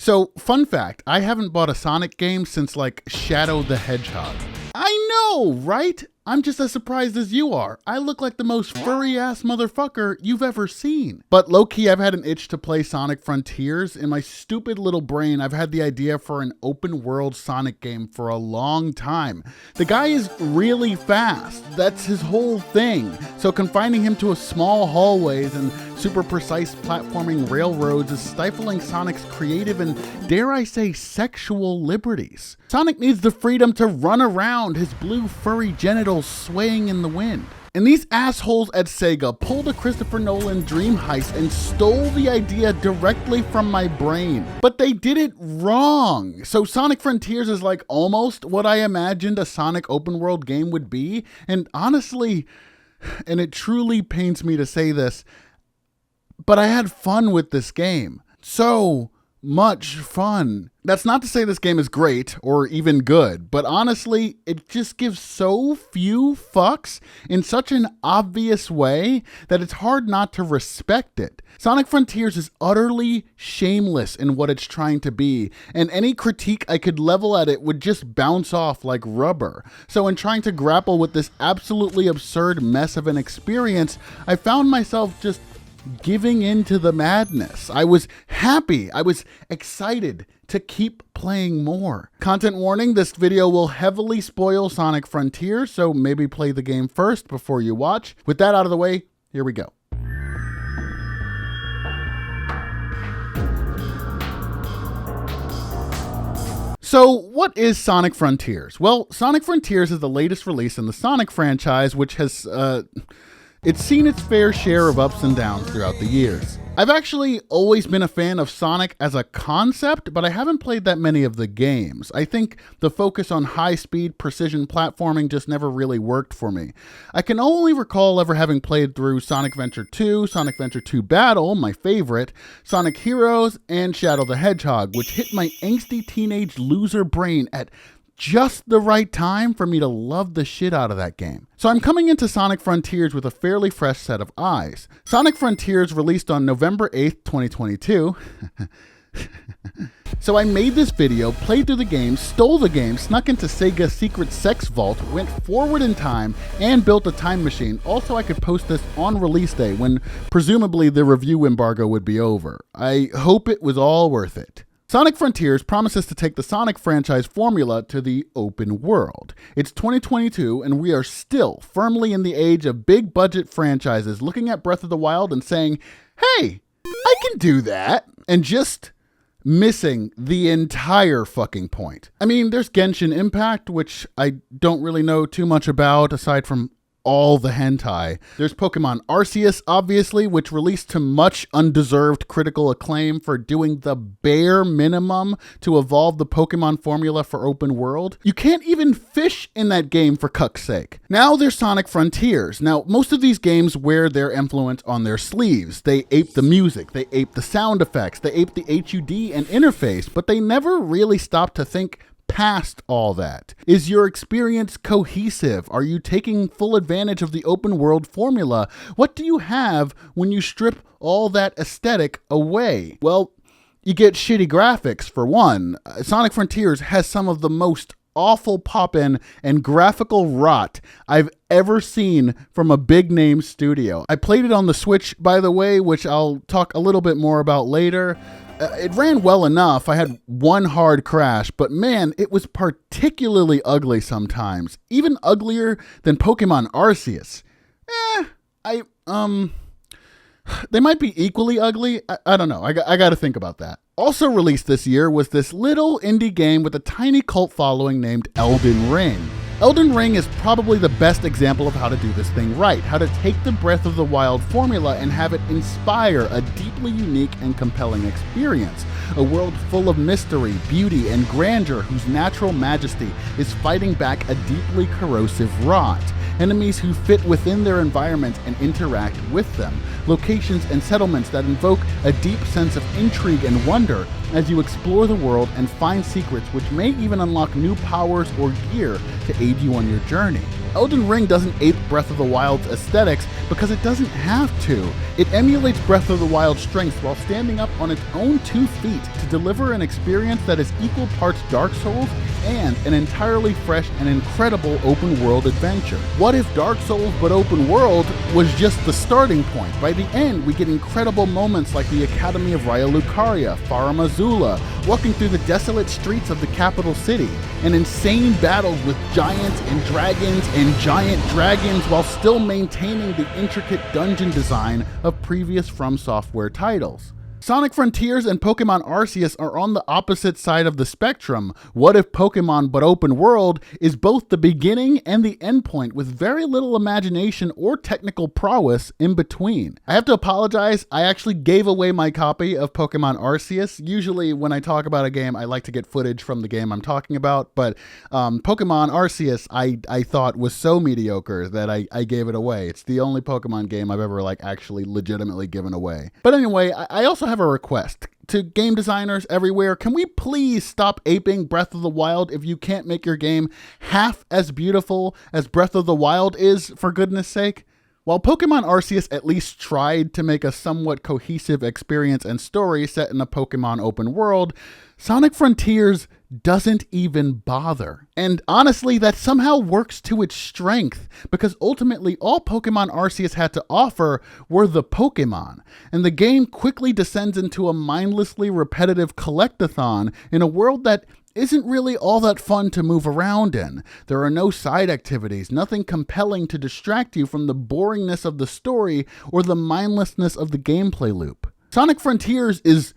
So, fun fact, I haven't bought a Sonic game since like Shadow the Hedgehog. I know, right? I'm just as surprised as you are. I look like the most furry-ass motherfucker you've ever seen. But low-key, I've had an itch to play Sonic Frontiers. In my stupid little brain, I've had the idea for an open-world Sonic game for a long time. The guy is really fast. That's his whole thing. So confining him to a small hallways and super precise platforming railroads is stifling Sonic's creative and, dare I say, sexual liberties. Sonic needs the freedom to run around, his blue furry genitals swaying in the wind. And these assholes at Sega pulled a Christopher Nolan dream heist and stole the idea directly from my brain. But they did it wrong. So Sonic Frontiers is like almost what I imagined a Sonic open world game would be. And honestly, and it truly pains me to say this, but I had fun with this game. So much fun. That's not to say this game is great or even good, but honestly, it just gives so few fucks in such an obvious way that it's hard not to respect it. Sonic Frontiers is utterly shameless in what it's trying to be, and any critique I could level at it would just bounce off like rubber. So in trying to grapple with this absolutely absurd mess of an experience, I found myself just giving into the madness. I was happy. I was excited to keep playing more. Content warning, this video will heavily spoil Sonic Frontiers, so maybe play the game first before you watch. With that out of the way, here we go. So, what is Sonic Frontiers? Well, Sonic Frontiers is the latest release in the Sonic franchise, which has, it's seen its fair share of ups and downs throughout the years. I've actually always been a fan of Sonic as a concept, but I haven't played that many of the games. I think the focus on high-speed, precision platforming just never really worked for me. I can only recall ever having played through Sonic Venture 2, Sonic Venture 2 Battle, my favorite, Sonic Heroes, and Shadow the Hedgehog, which hit my angsty teenage loser brain at just the right time for me to love the shit out of that game. So I'm coming into Sonic Frontiers with a fairly fresh set of eyes. Sonic Frontiers released on November 8th, 2022. So I made this video, played through the game, stole the game, snuck into Sega's secret sex vault, went forward in time, and built a time machine. Also, I could post this on release day when presumably the review embargo would be over. I hope it was all worth it. Sonic Frontiers promises to take the Sonic franchise formula to the open world. It's 2022 and we are still firmly in the age of big budget franchises looking at Breath of the Wild and saying, hey, I can do that, and just missing the entire fucking point. I mean, there's Genshin Impact, which I don't really know too much about aside from all the hentai. There's Pokémon Arceus, obviously, which released to much undeserved critical acclaim for doing the bare minimum to evolve the Pokemon formula for open world. You can't even fish in that game, for cuck's sake. Now there's Sonic Frontiers. Now, most of these games wear their influence on their sleeves. They ape the music, they ape the sound effects, they ape the HUD and interface, but they never really stop to think past all that. Is your experience cohesive? Are you taking full advantage of the open world formula? What do you have when you strip all that aesthetic away? Well, you get shitty graphics for one. Sonic Frontiers has some of the most awful pop-in and graphical rot I've ever seen from a big name studio. I played it on the Switch, by the way, which I'll talk a little bit more about later. It ran well enough. I had one hard crash, but man, it was particularly ugly sometimes. Even uglier than Pokémon Arceus. They might be equally ugly. I don't know. I got to think about that. Also released this year was this little indie game with a tiny cult following named Elden Ring. Elden Ring is probably the best example of how to do this thing right, how to take the Breath of the Wild formula and have it inspire a deeply unique and compelling experience. A world full of mystery, beauty, and grandeur whose natural majesty is fighting back a deeply corrosive rot. Enemies who fit within their environment and interact with them. Locations and settlements that invoke a deep sense of intrigue and wonder as you explore the world and find secrets which may even unlock new powers or gear to aid you on your journey. Elden Ring doesn't ape Breath of the Wild's aesthetics because it doesn't have to. It emulates Breath of the Wild's strengths while standing up on its own 2 feet to deliver an experience that is equal parts Dark Souls and an entirely fresh and incredible open world adventure. What if Dark Souls but open world was just the starting point? By the end, we get incredible moments like the Academy of Raya Lucaria, Farum Azula, walking through the desolate streets of the capital city, and insane battles with giants and giant dragons while still maintaining the intricate dungeon design of previous From Software titles. Sonic Frontiers and Pokémon Arceus are on the opposite side of the spectrum. What if Pokémon but open world is both the beginning and the end point with very little imagination or technical prowess in between? I have to apologize, I actually gave away my copy of Pokémon Arceus. Usually when I talk about a game, I like to get footage from the game I'm talking about, but Pokémon Arceus I thought was so mediocre that I gave it away. It's the only Pokémon game I've ever actually legitimately given away. But anyway, I also have a request to game designers everywhere. Can we please stop aping Breath of the Wild if you can't make your game half as beautiful as Breath of the Wild is, for goodness sake? While Pokémon Arceus at least tried to make a somewhat cohesive experience and story set in a Pokémon open world, Sonic Frontiers doesn't even bother. And honestly, that somehow works to its strength, because ultimately all Pokémon Arceus had to offer were the Pokémon, and the game quickly descends into a mindlessly repetitive collectathon in a world that isn't really all that fun to move around in. There are no side activities, nothing compelling to distract you from the boringness of the story or the mindlessness of the gameplay loop. Sonic Frontiers is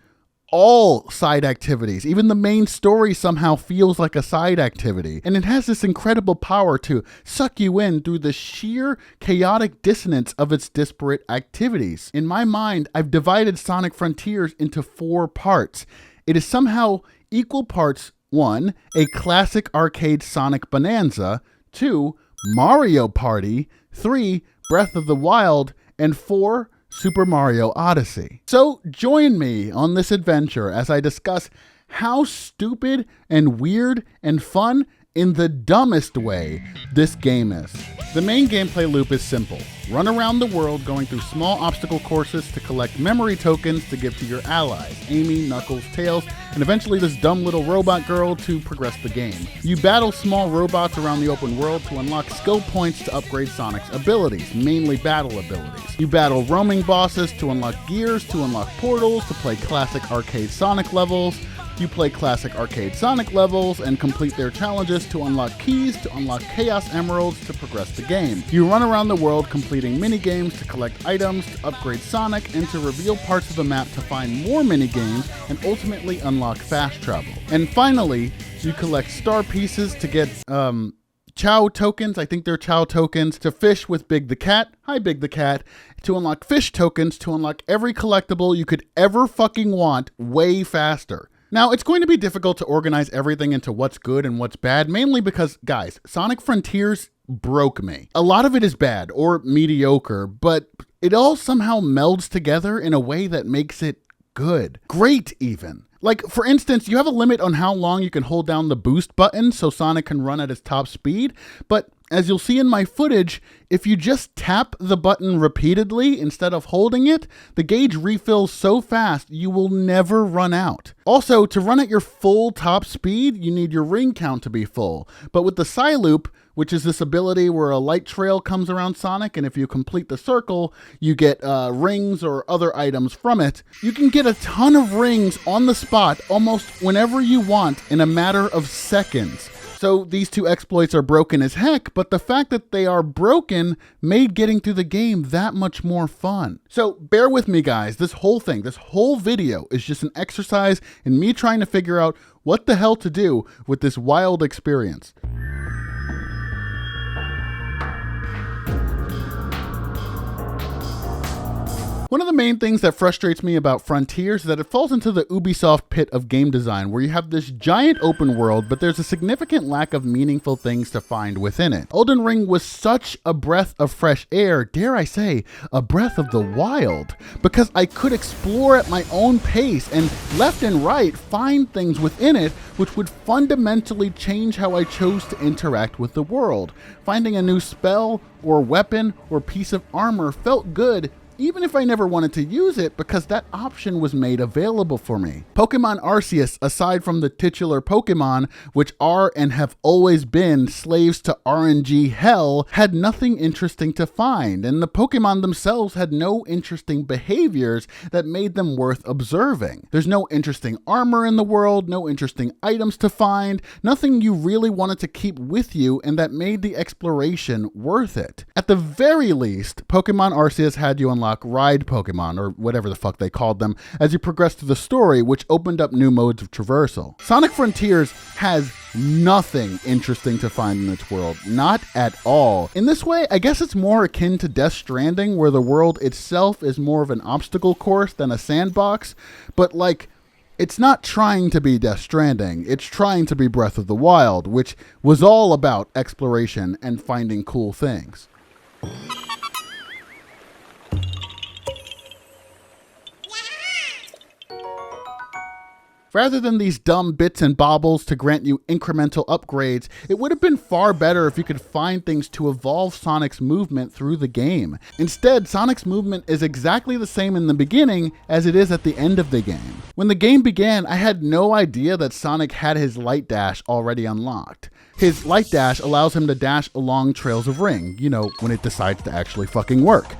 all side activities. Even the main story somehow feels like a side activity, and it has this incredible power to suck you in through the sheer chaotic dissonance of its disparate activities. In my mind, I've divided Sonic Frontiers into 4 parts. It is somehow equal parts 1, a classic arcade Sonic Bonanza, 2, Mario Party, 3, Breath of the Wild, and 4, Super Mario Odyssey. So join me on this adventure as I discuss how stupid and weird and fun in the dumbest way this game is. The main gameplay loop is simple. Run around the world going through small obstacle courses to collect memory tokens to give to your allies, Amy, Knuckles, Tails, and eventually this dumb little robot girl to progress the game. You battle small robots around the open world to unlock skill points to upgrade Sonic's abilities, mainly battle abilities. You battle roaming bosses to unlock gears, to unlock portals, to play classic arcade Sonic levels. You play classic arcade Sonic levels and complete their challenges to unlock keys, to unlock Chaos Emeralds to progress the game. You run around the world completing mini-games to collect items, to upgrade Sonic, and to reveal parts of the map to find more mini-games and ultimately unlock fast travel. And finally, you collect star pieces to get, Chow tokens, I think they're Chow tokens, to fish with Big the Cat. Hi, Big the Cat. To unlock fish tokens, to unlock every collectible you could ever fucking want way faster. Now, it's going to be difficult to organize everything into what's good and what's bad, mainly because, guys, Sonic Frontiers broke me. A lot of it is bad or mediocre, but it all somehow melds together in a way that makes it good. Great, even. Like, for instance, you have a limit on how long you can hold down the boost button so Sonic can run at his top speed, but as you'll see in my footage, if you just tap the button repeatedly instead of holding it, the gauge refills so fast you will never run out. Also, to run at your full top speed, you need your ring count to be full. But with the Psyloop, which is this ability where a light trail comes around Sonic, and if you complete the circle, you get rings or other items from it. You can get a ton of rings on the spot almost whenever you want in a matter of seconds. So these 2 exploits are broken as heck, but the fact that they are broken made getting through the game that much more fun. So bear with me, guys. This whole video is just an exercise in me trying to figure out what the hell to do with this wild experience. One of the main things that frustrates me about Frontiers is that it falls into the Ubisoft pit of game design, where you have this giant open world, but there's a significant lack of meaningful things to find within it. Elden Ring was such a breath of fresh air, dare I say, a breath of the wild, because I could explore at my own pace and left and right find things within it which would fundamentally change how I chose to interact with the world. Finding a new spell or weapon or piece of armor felt good, even if I never wanted to use it, because that option was made available for me. Pokémon Arceus, aside from the titular Pokémon, which are and have always been slaves to RNG hell, had nothing interesting to find, and the Pokémon themselves had no interesting behaviors that made them worth observing. There's no interesting armor in the world, no interesting items to find, nothing you really wanted to keep with you and that made the exploration worth it. At the very least, Pokémon Arceus had you unlock ride Pokemon, or whatever the fuck they called them, as you progress through the story, which opened up new modes of traversal. Sonic Frontiers has nothing interesting to find in its world. Not at all. In this way, I guess it's more akin to Death Stranding, where the world itself is more of an obstacle course than a sandbox, but like, it's not trying to be Death Stranding, it's trying to be Breath of the Wild, which was all about exploration and finding cool things. Rather than these dumb bits and baubles to grant you incremental upgrades, it would have been far better if you could find things to evolve Sonic's movement through the game. Instead, Sonic's movement is exactly the same in the beginning as it is at the end of the game. When the game began, I had no idea that Sonic had his Light Dash already unlocked. His Light Dash allows him to dash along trails of ring, you know, when it decides to actually fucking work.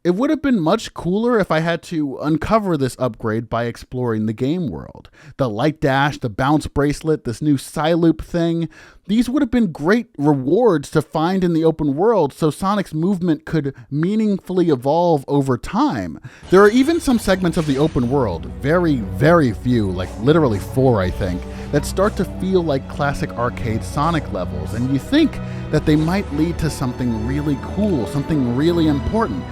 It would have been much cooler if I had to uncover this upgrade by exploring the game world. The Light Dash, the Bounce Bracelet, this new Psyloop thing, these would have been great rewards to find in the open world so Sonic's movement could meaningfully evolve over time. There are even some segments of the open world, very, very few, like literally 4 I think, that start to feel like classic arcade Sonic levels, and you think that they might lead to something really cool, something really important.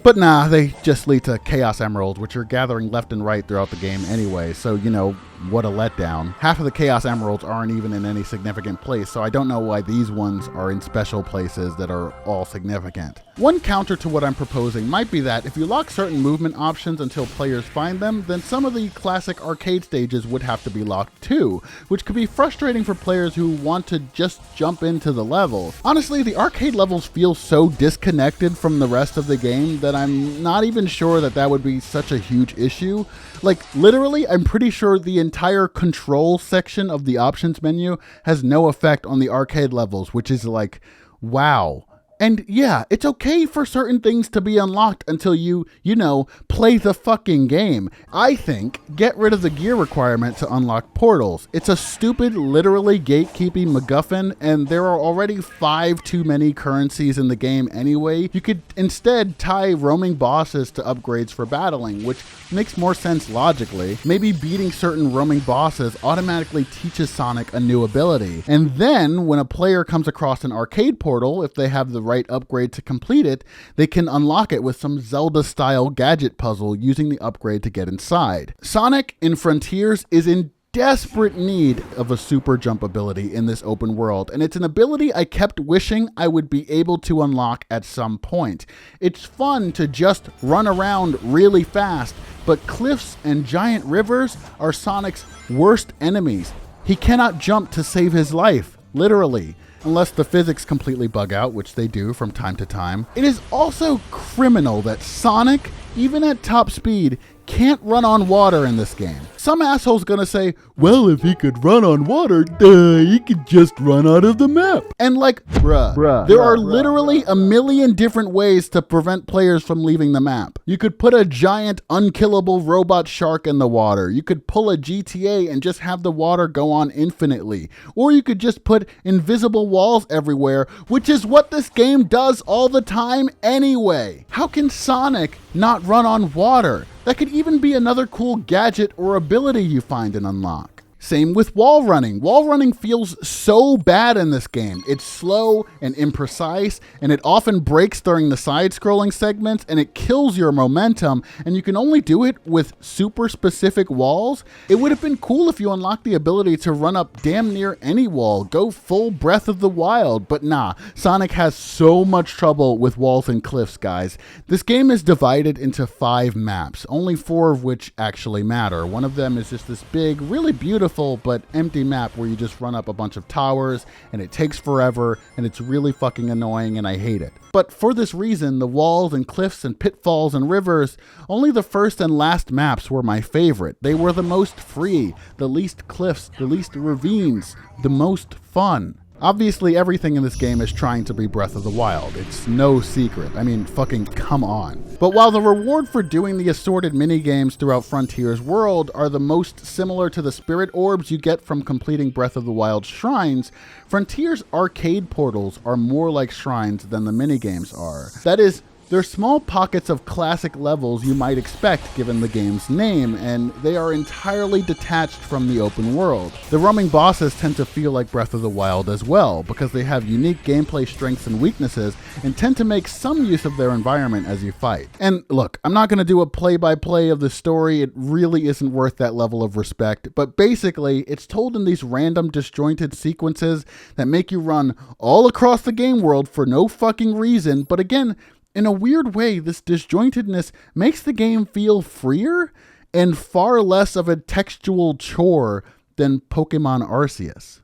But nah, they just lead to Chaos Emeralds, which are gathering left and right throughout the game anyway, so you know, what a letdown. Half of the Chaos Emeralds aren't even in any significant place, so I don't know why these ones are in special places that are all significant. One counter to what I'm proposing might be that if you lock certain movement options until players find them, then some of the classic arcade stages would have to be locked too, which could be frustrating for players who want to just jump into the level. Honestly, the arcade levels feel so disconnected from the rest of the game that I'm not even sure that that would be such a huge issue. Like, literally, I'm pretty sure the entire control section of the options menu has no effect on the arcade levels, which is like, wow. And yeah, it's okay for certain things to be unlocked until you know, play the fucking game. I think get rid of the gear requirement to unlock portals. It's a stupid, literally gatekeeping MacGuffin, and there are already 5 too many currencies in the game anyway. You could instead tie roaming bosses to upgrades for battling, which makes more sense logically. Maybe beating certain roaming bosses automatically teaches Sonic a new ability. And then, when a player comes across an arcade portal, if they have the right upgrade to complete it, they can unlock it with some Zelda-style gadget puzzle using the upgrade to get inside. Sonic in Frontiers is in desperate need of a super jump ability in this open world, and it's an ability I kept wishing I would be able to unlock at some point. It's fun to just run around really fast, but cliffs and giant rivers are Sonic's worst enemies. He cannot jump to save his life, literally, unless the physics completely bug out, which they do from time to time. It is also criminal that Sonic, even at top speed, can't run on water in this game. Some asshole's gonna say, well, if he could run on water, he could just run out of the map. And like, bruh, there are literally a million different ways to prevent players from leaving the map. You could put a giant unkillable robot shark in the water. You could pull a GTA and just have the water go on infinitely. Or you could just put invisible walls everywhere, which is what this game does all the time anyway. How can Sonic not run on water? That could even be another cool gadget or ability you find and unlock. Same with wall running. Wall running feels so bad in this game. It's slow and imprecise, and it often breaks during the side-scrolling segments, and it kills your momentum, and you can only do it with super specific walls. It would have been cool if you unlocked the ability to run up damn near any wall, go full Breath of the Wild, but nah, Sonic has so much trouble with walls and cliffs, guys. This game is divided into 5 maps, only 4 of which actually matter. One of them is just this big, really beautiful but empty map where you just run up a bunch of towers and it takes forever and it's really fucking annoying and I hate it. But for this reason, the walls and cliffs and pitfalls and rivers, only the first and last maps were my favorite. They were the most free, the least cliffs, the least ravines, the most fun. Obviously, everything in this game is trying to be Breath of the Wild. It's no secret. I mean, fucking come on. But while the reward for doing the assorted minigames throughout Frontier's world are the most similar to the spirit orbs you get from completing Breath of the Wild's shrines, Frontier's arcade portals are more like shrines than the minigames are. That is, they're small pockets of classic levels you might expect given the game's name, and they are entirely detached from the open world. The roaming bosses tend to feel like Breath of the Wild as well, because they have unique gameplay strengths and weaknesses, and tend to make some use of their environment as you fight. And look, I'm not going to do a play-by-play of the story, it really isn't worth that level of respect, but basically, it's told in these random disjointed sequences that make you run all across the game world for no fucking reason, but again, in a weird way, this disjointedness makes the game feel freer and far less of a textual chore than Pokémon Arceus.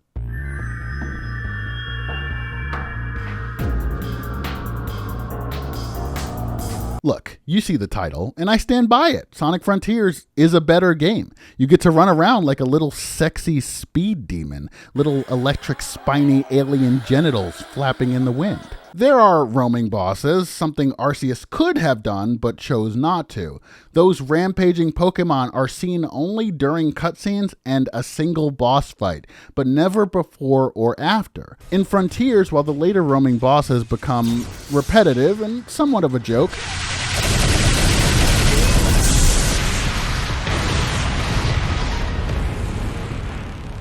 Look, you see the title, and I stand by it. Sonic Frontiers is a better game. You get to run around like a little sexy speed demon, little electric spiny alien genitals flapping in the wind. There are roaming bosses, something Arceus could have done but chose not to. Those rampaging Pokemon are seen only during cutscenes and a single boss fight, but never before or after. In Frontiers, while the later roaming bosses become repetitive and somewhat of a joke,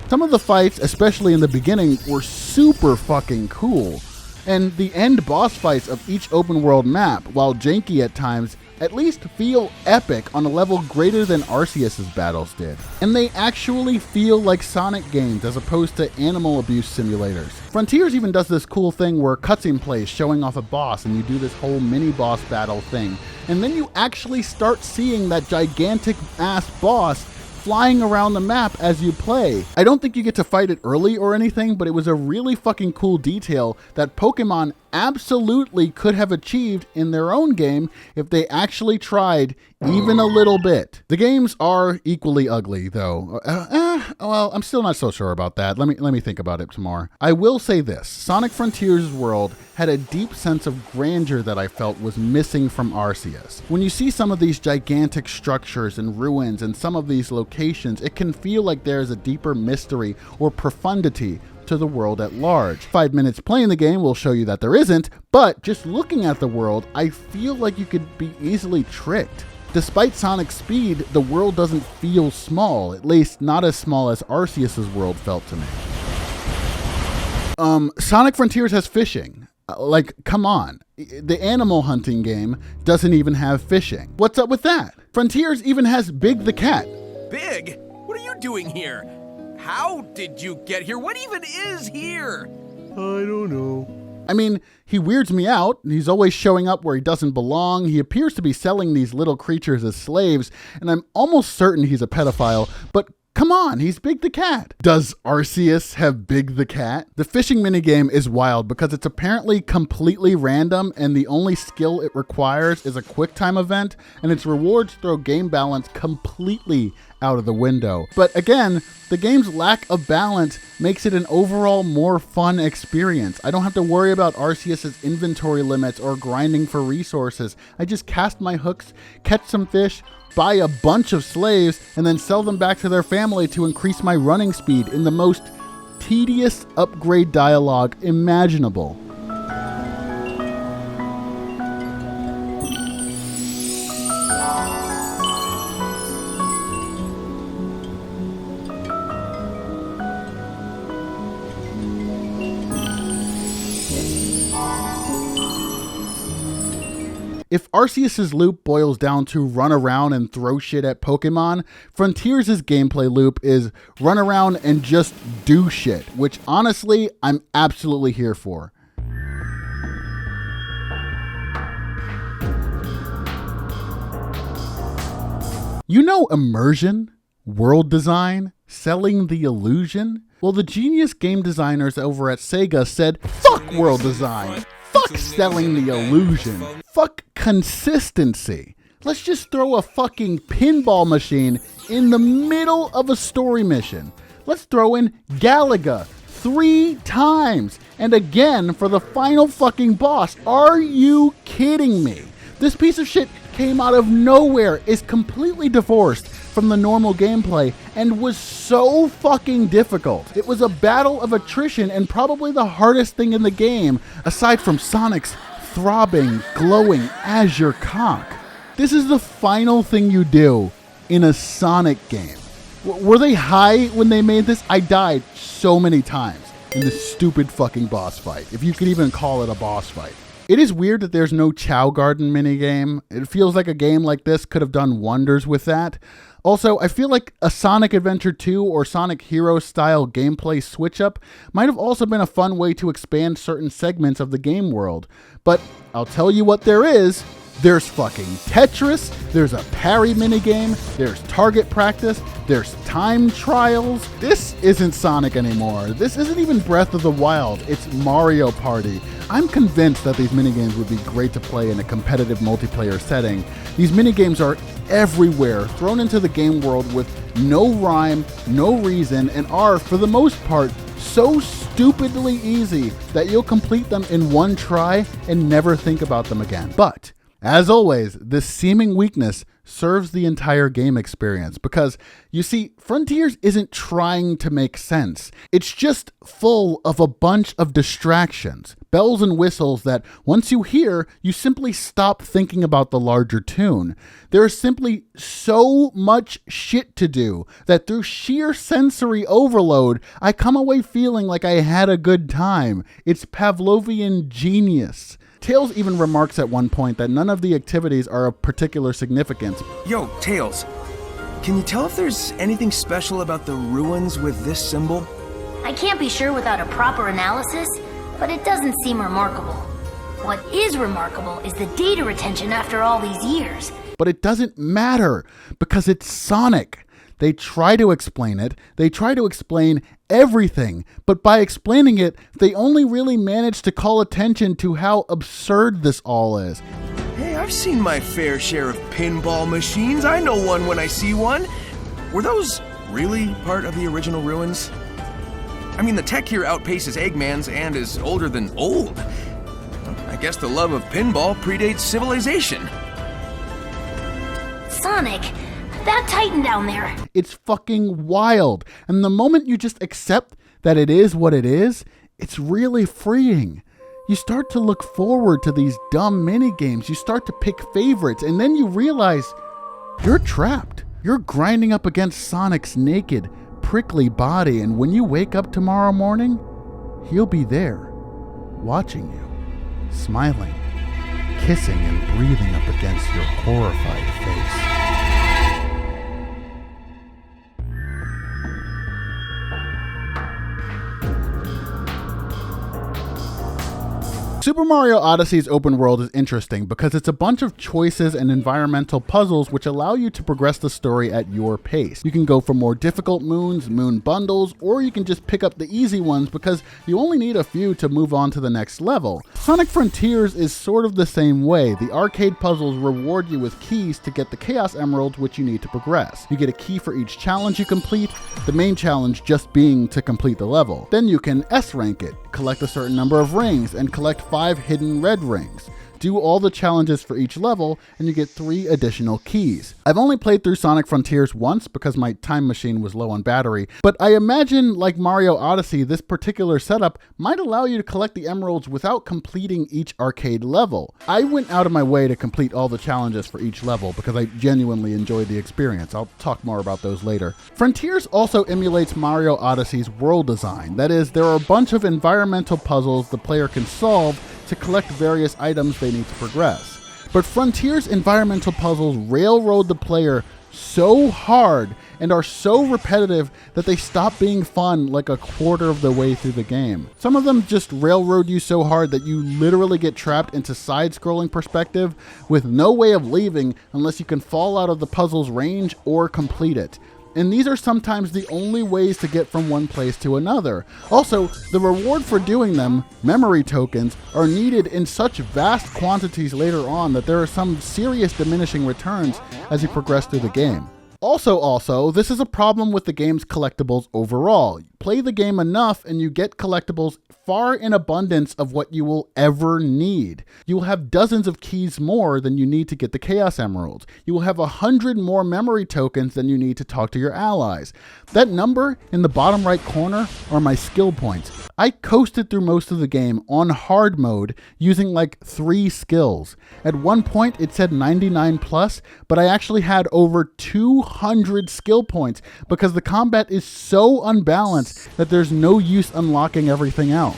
some of the fights, especially in the beginning, were super fucking cool. And the end boss fights of each open world map, while janky at times, at least feel epic on a level greater than Arceus' battles did. And they actually feel like Sonic games as opposed to animal abuse simulators. Frontiers even does this cool thing where cutscene plays showing off a boss and you do this whole mini boss battle thing. And then you actually start seeing that gigantic ass boss flying around the map as you play. I don't think you get to fight it early or anything, but it was a really fucking cool detail that Pokemon absolutely could have achieved in their own game if they actually tried even a little bit. The games are equally ugly though. Well, I'm still not so sure about that. Let me think about it some more. I will say this, Sonic Frontiers' world had a deep sense of grandeur that I felt was missing from Arceus. When you see some of these gigantic structures and ruins and some of these locations, it can feel like there is a deeper mystery or profundity to the world at large. 5 minutes playing the game will show you that there isn't, but just looking at the world, I feel like you could be easily tricked. Despite Sonic's speed, the world doesn't feel small, at least not as small as Arceus' world felt to me. Sonic Frontiers has fishing. Like, come on. The animal hunting game doesn't even have fishing. What's up with that? Frontiers even has Big the Cat. Big? What are you doing here? How did you get here? What even is here? I don't know. I mean, he weirds me out. He's always showing up where he doesn't belong. He appears to be selling these little creatures as slaves, and I'm almost certain he's a pedophile, but come on, he's Big the Cat. Does Arceus have Big the Cat? The fishing minigame is wild because it's apparently completely random and the only skill it requires is a QuickTime event, and its rewards throw game balance completely out of the window. But again, the game's lack of balance makes it an overall more fun experience. I don't have to worry about Arceus' inventory limits or grinding for resources. I just cast my hooks, catch some fish, buy a bunch of slaves, and then sell them back to their family to increase my running speed in the most tedious upgrade dialogue imaginable. If Arceus' loop boils down to run around and throw shit at Pokemon, Frontiers' gameplay loop is run around and just do shit, which honestly, I'm absolutely here for. You know immersion, world design, selling the illusion? Well, the genius game designers over at Sega said, fuck world design, fuck selling the illusion, fuck consistency. Let's just throw a fucking pinball machine in the middle of a story mission. Let's throw in Galaga 3 times, and again for the final fucking boss. Are you kidding me? This piece of shit came out of nowhere, is completely divorced from the normal gameplay, and was so fucking difficult. It was a battle of attrition and probably the hardest thing in the game, aside from Sonic's throbbing, glowing azure cock. This is the final thing you do in a Sonic game. Were they high when they made this? I died so many times in this stupid fucking boss fight, if you could even call it a boss fight. It is weird that there's no Chow Garden minigame. It feels like a game like this could have done wonders with that. Also, I feel like a Sonic Adventure 2 or Sonic Heroes style gameplay switch up might have also been a fun way to expand certain segments of the game world. But I'll tell you what there is. There's fucking Tetris, there's a parry minigame, there's target practice, there's time trials. This isn't Sonic anymore. This isn't even Breath of the Wild. It's Mario Party. I'm convinced that these minigames would be great to play in a competitive multiplayer setting. These minigames are everywhere, thrown into the game world with no rhyme, no reason, and are, for the most part, so stupidly easy that you'll complete them in one try and never think about them again. But as always, this seeming weakness serves the entire game experience because, you see, Frontiers isn't trying to make sense. It's just full of a bunch of distractions, bells and whistles that once you hear, you simply stop thinking about the larger tune. There is simply so much shit to do that through sheer sensory overload, I come away feeling like I had a good time. It's Pavlovian genius. Tails even remarks at one point that none of the activities are of particular significance. Yo, Tails, can you tell if there's anything special about the ruins with this symbol? I can't be sure without a proper analysis, but it doesn't seem remarkable. What is remarkable is the data retention after all these years. But it doesn't matter because it's Sonic. They try to explain it. They try to explain everything. But by explaining it, they only really manage to call attention to how absurd this all is. Hey, I've seen my fair share of pinball machines. I know one when I see one. Were those really part of the original ruins? I mean, the tech here outpaces Eggman's and is older than old. I guess the love of pinball predates civilization. Sonic, that Titan down there. It's fucking wild. And the moment you just accept that it is what it is, it's really freeing. You start to look forward to these dumb minigames. You start to pick favorites, and then you realize you're trapped. You're grinding up against Sonic's naked, prickly body, and when you wake up tomorrow morning, he'll be there, watching you, smiling, kissing and breathing up against your horrified face. Super Mario Odyssey's open world is interesting because it's a bunch of choices and environmental puzzles which allow you to progress the story at your pace. You can go for more difficult moons, moon bundles, or you can just pick up the easy ones because you only need a few to move on to the next level. Sonic Frontiers is sort of the same way. The arcade puzzles reward you with keys to get the Chaos Emeralds which you need to progress. You get a key for each challenge you complete, the main challenge just being to complete the level. Then you can S-rank it, collect a certain number of rings, and collect 5 hidden red rings. Do all the challenges for each level, and you get 3 additional keys. I've only played through Sonic Frontiers once because my time machine was low on battery, but I imagine, like Mario Odyssey, this particular setup might allow you to collect the emeralds without completing each arcade level. I went out of my way to complete all the challenges for each level because I genuinely enjoyed the experience. I'll talk more about those later. Frontiers also emulates Mario Odyssey's world design. That is, there are a bunch of environmental puzzles the player can solve to collect various items they need to progress. But Frontier's environmental puzzles railroad the player so hard and are so repetitive that they stop being fun like a quarter of the way through the game. Some of them just railroad you so hard that you literally get trapped into side-scrolling perspective with no way of leaving unless you can fall out of the puzzle's range or complete it. And these are sometimes the only ways to get from one place to another. Also, the reward for doing them, memory tokens, are needed in such vast quantities later on that there are some serious diminishing returns as you progress through the game. Also, this is a problem with the game's collectibles overall. Play the game enough and you get collectibles far in abundance of what you will ever need. You will have dozens of keys more than you need to get the Chaos Emeralds. You will have 100 more memory tokens than you need to talk to your allies. That number in the bottom right corner are my skill points. I coasted through most of the game on hard mode using like 3 skills. At one point it said 99 plus, but I actually had over 200 skill points because the combat is so unbalanced that there's no use unlocking everything else.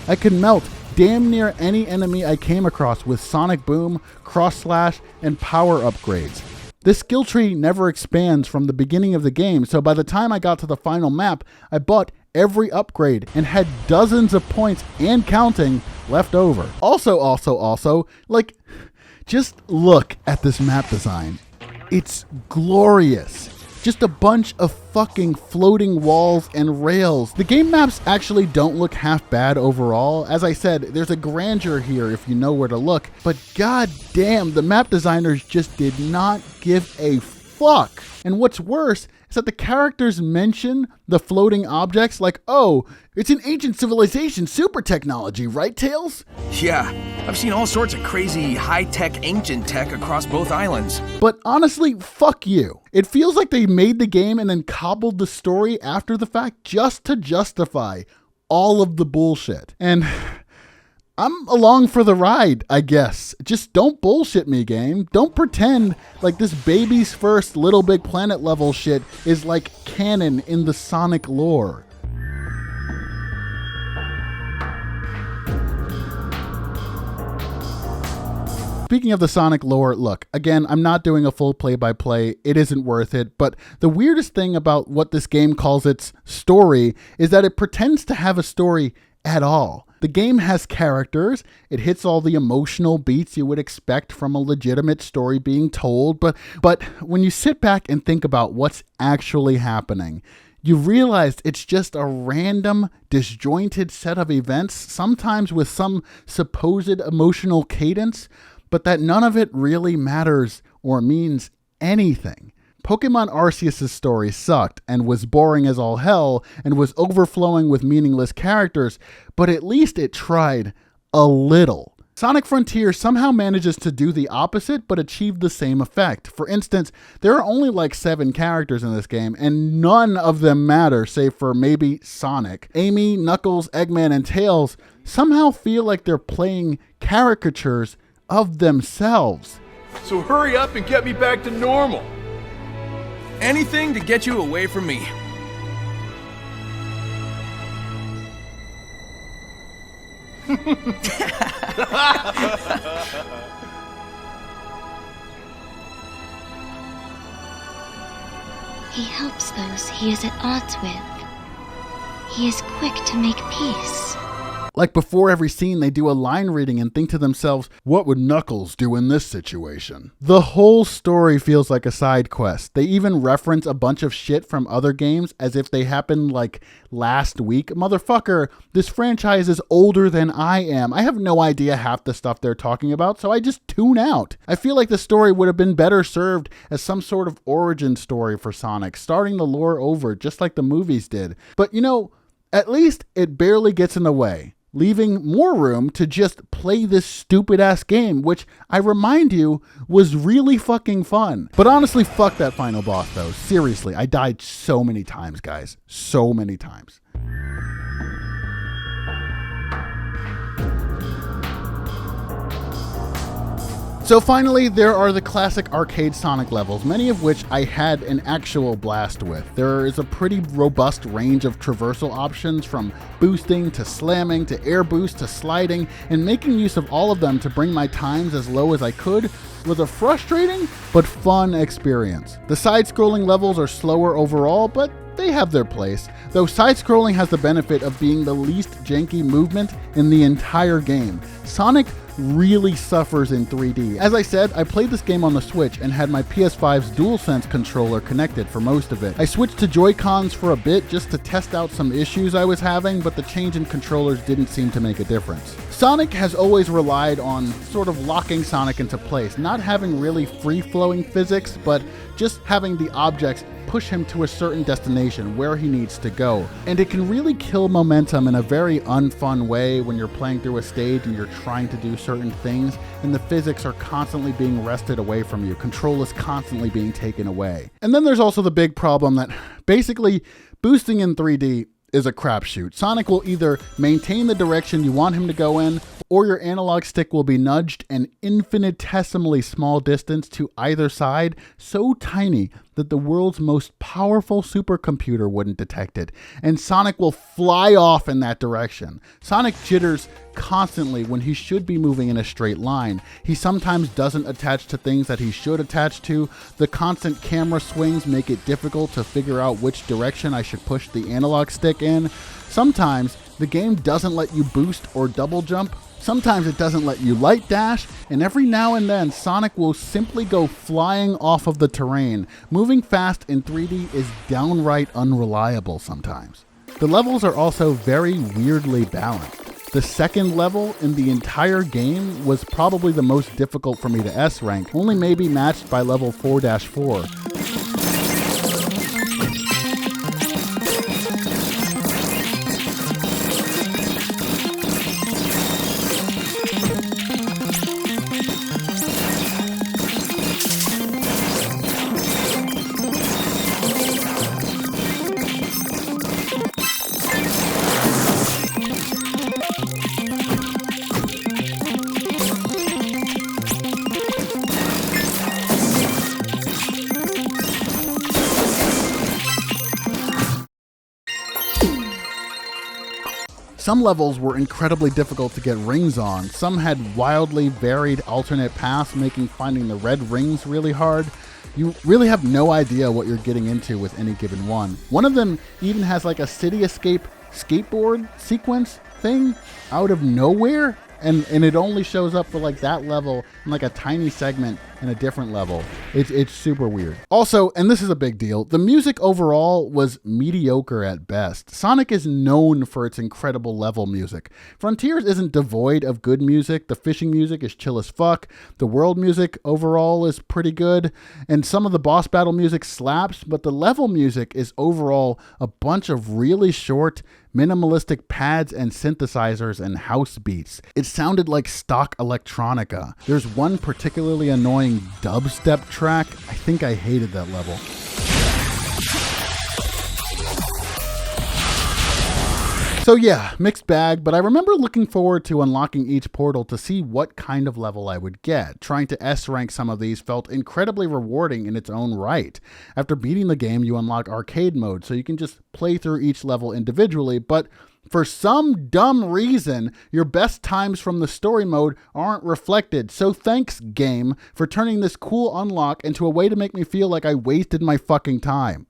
I could melt damn near any enemy I came across with Sonic Boom, Cross Slash, and power upgrades. This skill tree never expands from the beginning of the game, so by the time I got to the final map, I bought every upgrade and had dozens of points and counting left over. Also, like, just look at this map design. It's glorious. Just a bunch of fucking floating walls and rails. The game maps actually don't look half bad overall. As I said, there's a grandeur here if you know where to look, but god damn, the map designers just did not give a fuck. And what's worse is that the characters mention the floating objects like, oh, it's an ancient civilization super technology, right, Tails? Yeah, I've seen all sorts of crazy high-tech ancient tech across both islands. But honestly, fuck you. It feels like they made the game and then cobbled the story after the fact just to justify all of the bullshit. And I'm along for the ride, I guess. Just don't bullshit me, game. Don't pretend like this baby's first Little Big Planet level shit is like canon in the Sonic lore. Speaking of the Sonic lore, look, again, I'm not doing a full play-by-play. It isn't worth it. But the weirdest thing about what this game calls its story is that it pretends to have a story at all. The game has characters, it hits all the emotional beats you would expect from a legitimate story being told, but when you sit back and think about what's actually happening, you realize it's just a random, disjointed set of events, sometimes with some supposed emotional cadence, but that none of it really matters or means anything. Pokémon Arceus' story sucked and was boring as all hell and was overflowing with meaningless characters, but at least it tried a little. Sonic Frontier somehow manages to do the opposite but achieve the same effect. For instance, there are only like 7 characters in this game and none of them matter save for maybe Sonic. Amy, Knuckles, Eggman, and Tails somehow feel like they're playing caricatures of themselves. So hurry up and get me back to normal. Anything to get you away from me. He helps those he is at odds with. He is quick to make peace. Like before every scene, they do a line reading and think to themselves, what would Knuckles do in this situation? The whole story feels like a side quest. They even reference a bunch of shit from other games as if they happened like last week. Motherfucker, this franchise is older than I am. I have no idea half the stuff they're talking about, so I just tune out. I feel like the story would have been better served as some sort of origin story for Sonic, starting the lore over just like the movies did. But you know, at least it barely gets in the way, leaving more room to just play this stupid ass game, which I remind you was really fucking fun. But honestly, fuck that final boss though. Seriously, I died so many times, guys. So many times. So finally, there are the classic arcade Sonic levels, many of which I had an actual blast with. There is a pretty robust range of traversal options, from boosting to slamming to air boost to sliding, and making use of all of them to bring my times as low as I could was a frustrating but fun experience. The side-scrolling levels are slower overall, but they have their place, though side-scrolling has the benefit of being the least janky movement in the entire game. Sonic really suffers in 3D. As I said, I played this game on the Switch and had my PS5's DualSense controller connected for most of it. I switched to Joy-Cons for a bit just to test out some issues I was having, but the change in controllers didn't seem to make a difference. Sonic has always relied on sort of locking Sonic into place, not having really free-flowing physics, but just having the objects push him to a certain destination where he needs to go. And it can really kill momentum in a very unfun way when you're playing through a stage and you're trying to do certain things and the physics are constantly being wrested away from you. Control is constantly being taken away. And then there's also the big problem that basically boosting in 3D is a crapshoot. Sonic will either maintain the direction you want him to go in, or your analog stick will be nudged an infinitesimally small distance to either side, so tiny that the world's most powerful supercomputer wouldn't detect it, and Sonic will fly off in that direction. Sonic jitters constantly when he should be moving in a straight line. He sometimes doesn't attach to things that he should attach to. The constant camera swings make it difficult to figure out which direction I should push the analog stick in. Sometimes the game doesn't let you boost or double jump. Sometimes it doesn't let you light dash, and every now and then Sonic will simply go flying off of the terrain. Moving fast in 3D is downright unreliable sometimes. The levels are also very weirdly balanced. The second level in the entire game was probably the most difficult for me to S rank, only maybe matched by level 4-4. Some levels were incredibly difficult to get rings on. Some had wildly varied alternate paths, making finding the red rings really hard. You really have no idea what you're getting into with any given one. One of them even has like a city escape skateboard sequence thing out of nowhere, and it only shows up for like that level and like a tiny segment in a different level. It's super weird. Also, and this is a big deal, the music overall was mediocre at best. Sonic is known for its incredible level music. Frontiers isn't devoid of good music. The fishing music is chill as fuck. The world music overall is pretty good. And some of the boss battle music slaps, but the level music is overall a bunch of really short, minimalistic pads and synthesizers and house beats. It sounded like stock electronica. There's one particularly annoying dubstep track. I think I hated that level. So yeah, mixed bag, but I remember looking forward to unlocking each portal to see what kind of level I would get. Trying to S-rank some of these felt incredibly rewarding in its own right. After beating the game, you unlock arcade mode, so you can just play through each level individually, but for some dumb reason, your best times from the story mode aren't reflected. So thanks, game, for turning this cool unlock into a way to make me feel like I wasted my fucking time.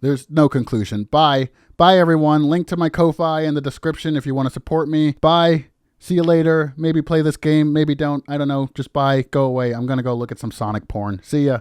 There's no conclusion. Bye. Bye, everyone. Link to my Ko-Fi in the description if you want to support me. Bye. See you later. Maybe play this game. Maybe don't. I don't know. Just bye. Go away. I'm going to go look at some Sonic porn. See ya.